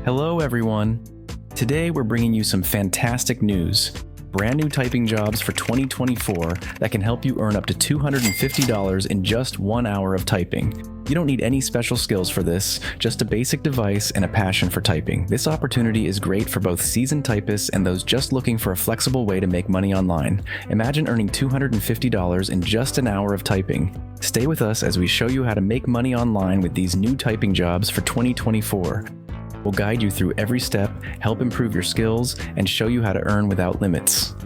Hello, everyone. Today, we're bringing you some fantastic news. Brand new typing jobs for 2024 that can help you earn up to $250 in just 1 hour of typing. You don't need any special skills for this, just a basic device and a passion for typing. This opportunity is great for both seasoned typists and those just looking for a flexible way to make money online. Imagine earning $250 in just an hour of typing. Stay with us as we show you how to make money online with these new typing jobs for 2024. We'll guide you through every step, help improve your skills, and show you how to earn without limits.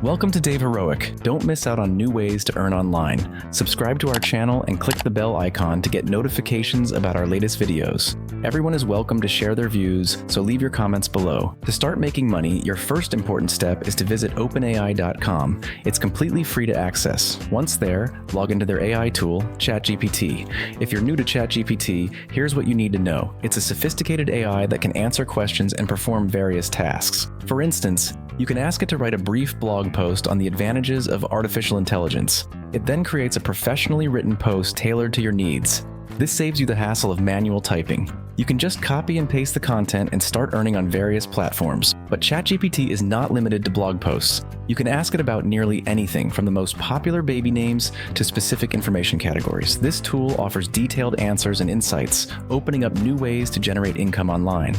Welcome to Dave Heroic. Don't miss out on new ways to earn online. Subscribe to our channel and click the bell icon to get notifications about our latest videos. Everyone is welcome to share their views, so leave your comments below. To start making money, your first important step is to visit OpenAI.com. It's completely free to access. Once there, log into their AI tool, ChatGPT. If you're new to ChatGPT, here's what you need to know. It's a sophisticated AI that can answer questions and perform various tasks. For instance, you can ask it to write a brief blog post on the advantages of artificial intelligence. It then creates a professionally written post tailored to your needs. This saves you the hassle of manual typing. You can just copy and paste the content and start earning on various platforms. But ChatGPT is not limited to blog posts. You can ask it about nearly anything, from the most popular baby names to specific information categories. This tool offers detailed answers and insights, opening up new ways to generate income online.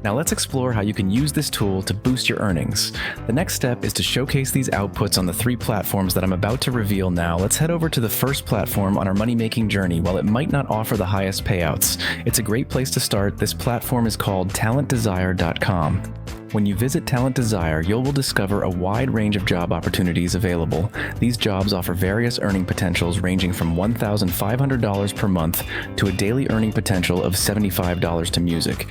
Now let's explore how you can use this tool to boost your earnings. The next step is to showcase these outputs on the 3 platforms that I'm about to reveal now. Let's head over to the first platform on our money-making journey. While it might not offer the highest payouts, it's a great place to start. This platform is called TalentDesire.com. When you visit Talent Desire, you will discover a wide range of job opportunities available. These jobs offer various earning potentials ranging from $1,500 per month to a daily earning potential of $75 to music.